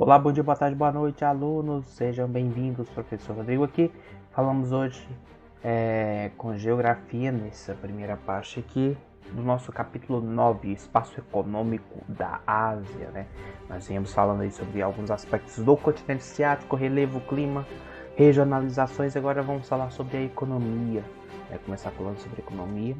Olá, bom dia, boa tarde, boa noite, alunos. Sejam bem-vindos, professor Rodrigo aqui. Falamos hoje com geografia, nessa primeira parte aqui do nosso capítulo 9, Espaço Econômico da Ásia, né? Nós viemos falando aí sobre alguns aspectos do continente asiático, relevo, clima, regionalizações. Agora vamos falar sobre a economia. Começar falando sobre economia,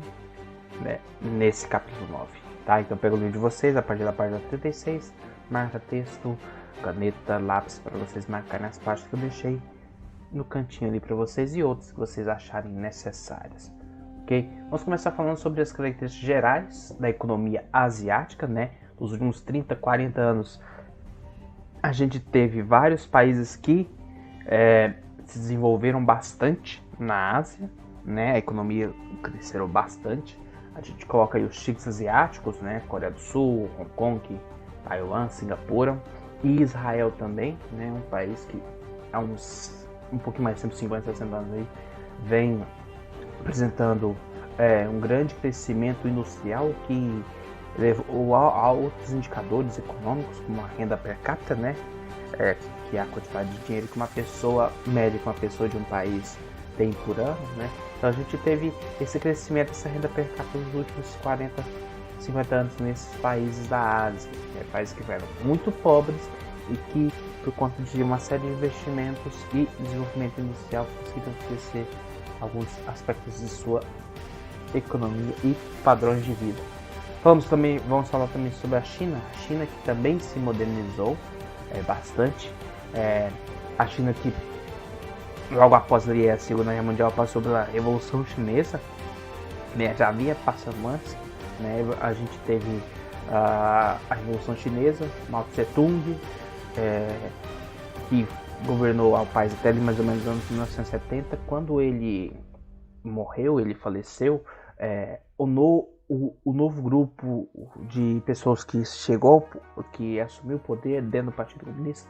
né, nesse capítulo 9, tá? Então pega o livro de vocês, a partir da página 36, marca texto, caneta, lápis para vocês marcarem as partes que eu deixei no cantinho ali para vocês e outras que vocês acharem necessárias, ok? Vamos começar falando sobre as características gerais da economia asiática, né? Nos últimos 30, 40 anos a gente teve vários países que se desenvolveram bastante na Ásia, né? A economia cresceu bastante. A gente coloca aí os tigres asiáticos, né? Coreia do Sul, Hong Kong, Taiwan, Singapura e Israel também, né? Um país que há um pouquinho mais de 150, 60 anos aí vem apresentando um grande crescimento industrial que levou a outros indicadores econômicos, como a renda per capita, né? Que é a quantidade de dinheiro que uma pessoa média, que uma pessoa de um país tem por ano, né? Então a gente teve esse crescimento, essa renda per capita nos últimos 40, 50 anos nesses países da Ásia, países que eram muito pobres e que, por conta de uma série de investimentos e desenvolvimento industrial, conseguiram crescer alguns aspectos de sua economia e padrões de vida. Vamos falar também sobre a China que também se modernizou bastante. A China que logo após a Segunda Guerra Mundial passou pela Revolução Chinesa, né? Já havia passando antes, né? A gente teve a Revolução Chinesa, Mao Tse Tung, que governou o país até ali mais ou menos nos anos 1970. Quando ele morreu, ele faleceu, o novo grupo de pessoas que que assumiu o poder dentro do Partido Comunista,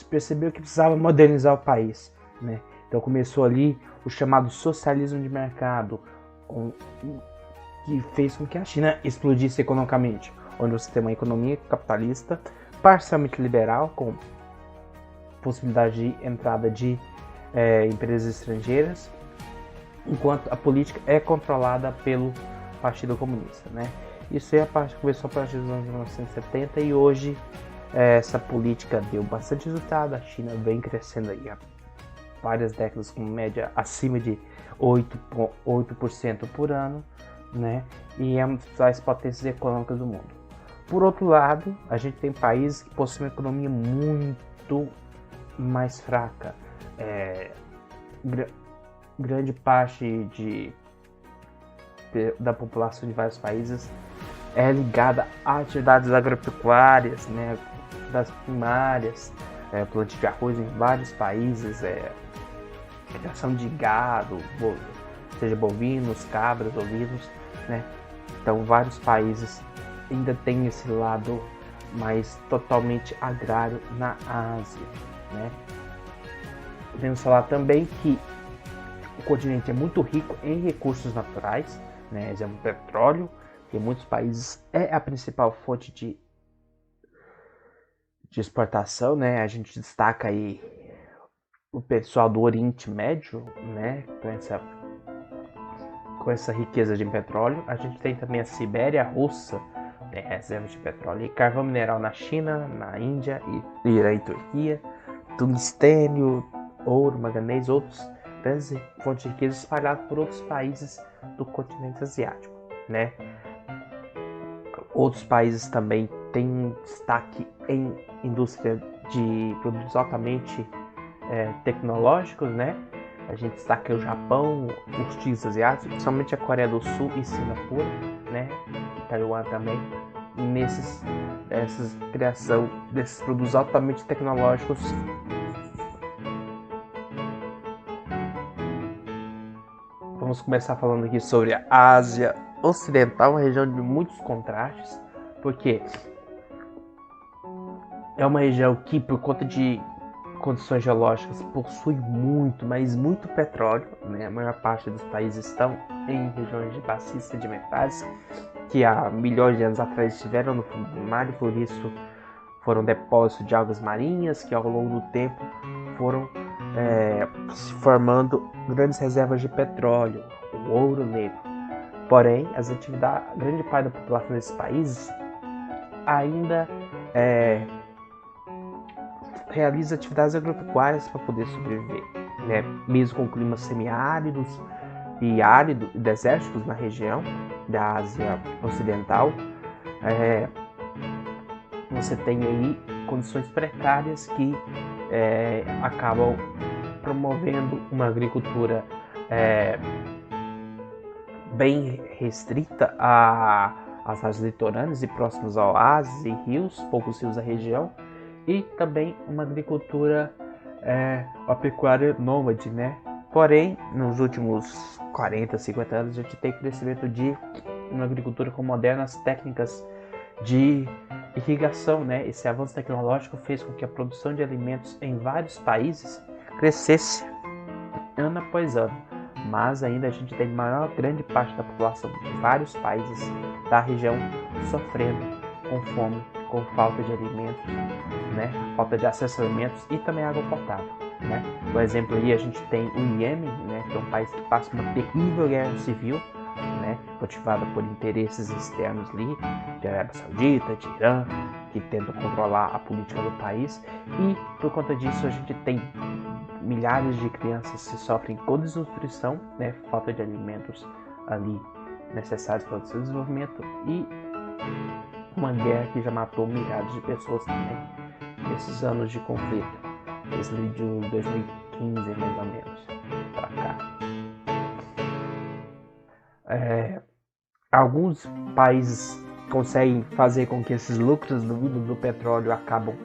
percebeu que precisava modernizar o país, né? Então começou ali o chamado socialismo de mercado, que fez com que a China explodisse economicamente, onde você tem uma economia capitalista parcialmente liberal, com possibilidade de entrada de empresas estrangeiras, enquanto a política é controlada pelo Partido Comunista, né? Isso é a parte que começou a partir dos anos 1970 e hoje essa política deu bastante resultado. A China vem crescendo aí há várias décadas com média acima de 8% por ano, né? E é uma das principais potências econômicas do mundo. Por outro lado, a gente tem países que possuem uma economia muito mais fraca. Grande parte da população de vários países é ligada a atividades agropecuárias, né? Das primárias, plantio de arroz em vários países, criação de gado, seja bovinos, cabras, ovinos, né? Então vários países ainda tem esse lado mais totalmente agrário na Ásia, né? Podemos falar também que o continente é muito rico em recursos naturais, né? Exemplo, petróleo, que em muitos países é a principal fonte de exportação, né? A gente destaca aí o pessoal do Oriente Médio, né? Com essa riqueza de petróleo. A gente tem também a Sibéria russa, reservas de petróleo e carvão mineral na China, na Índia, Irã e Turquia, tungstênio, ouro, manganês, outros grandes fontes de riqueza espalhadas por outros países do continente asiático, né? Outros países também têm destaque em indústria de produtos altamente tecnológicos, né? A gente destaca o Japão, os tigres asiáticos, principalmente a Coreia do Sul e Singapura, né? E Taiwan também, nessa criação desses produtos altamente tecnológicos. Vamos começar falando aqui sobre a Ásia Ocidental, uma região de muitos contrastes, porque é uma região que, por conta de condições geológicas, possui muito, mas muito petróleo, né? A maior parte dos países estão em regiões de bacias sedimentares que há milhões de anos atrás estiveram no fundo do mar e por isso foram depósitos de algas marinhas que ao longo do tempo foram se formando grandes reservas de petróleo, o ouro negro. Porém, grande parte da população desses países ainda realiza atividades agropecuárias para poder sobreviver, né? Mesmo com climas semiáridos e áridos e desérticos na região da Ásia Ocidental, você tem aí condições precárias que acabam promovendo uma agricultura bem restrita às áreas litorâneas e próximas a oásis e rios, poucos rios da região, e também uma agricultura, uma pecuária nômade, né? Porém, nos últimos 40, 50 anos, a gente tem crescimento de uma agricultura com modernas técnicas de irrigação, né? Esse avanço tecnológico fez com que a produção de alimentos em vários países crescesse ano após ano, mas ainda a gente tem grande parte da população de vários países da região sofrendo com fome, com falta de alimentos, né? Falta de acesso a alimentos e também água potável, né? Por exemplo, aí a gente tem o Iêmen, né? Que é um país que passa uma terrível guerra civil, né? Motivada por interesses externos ali, de Arábia Saudita, de Irã, que tentam controlar a política do país, e por conta disso a gente tem milhares de crianças que sofrem com desnutrição, né? Falta de alimentos ali necessários para o seu desenvolvimento, e uma guerra que já matou milhares de pessoas também nesses anos de conflito, desde de 2015 mais ou menos para cá. Alguns países conseguem fazer com que esses lucros do petróleo acabem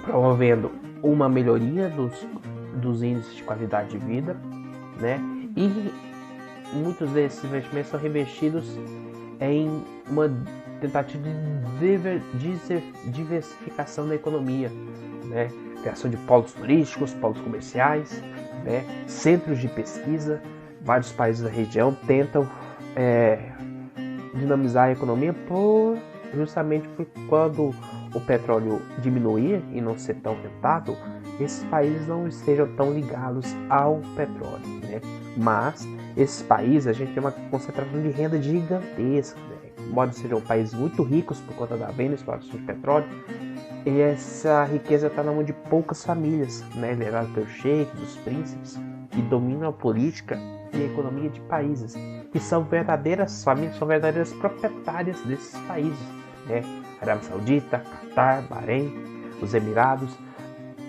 promovendo uma melhoria dos índices de qualidade de vida, né? E muitos desses investimentos são revestidos em uma tentativa de diversificação da economia, né? Criação de polos turísticos, polos comerciais, né? Centros de pesquisa. Vários países da região tentam dinamizar a economia justamente por quando o petróleo diminuir e não ser tão rentável, esses países não estejam tão ligados ao petróleo, né? Mas esses países, a gente tem uma concentração de renda gigantesca, né? Embora sejam países muito ricos por conta da venda e exploração de petróleo, e essa riqueza está na mão de poucas famílias, né? Lideradas pelos sheiks, dos príncipes, que dominam a política e a economia de países, que são verdadeiras famílias, são verdadeiras proprietárias desses países, né? Arábia Saudita, Catar, Bahrein, os Emirados,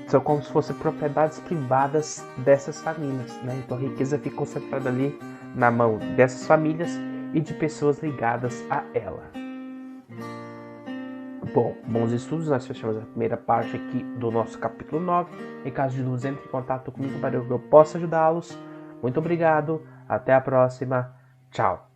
são como se fossem propriedades privadas dessas famílias, né? Então a riqueza fica concentrada ali na mão dessas famílias e de pessoas ligadas a ela. Bom, bons estudos, nós fechamos a primeira parte aqui do nosso capítulo 9. Em caso de dúvidas, entre em contato comigo para que eu possa ajudá-los. Muito obrigado, até a próxima, tchau!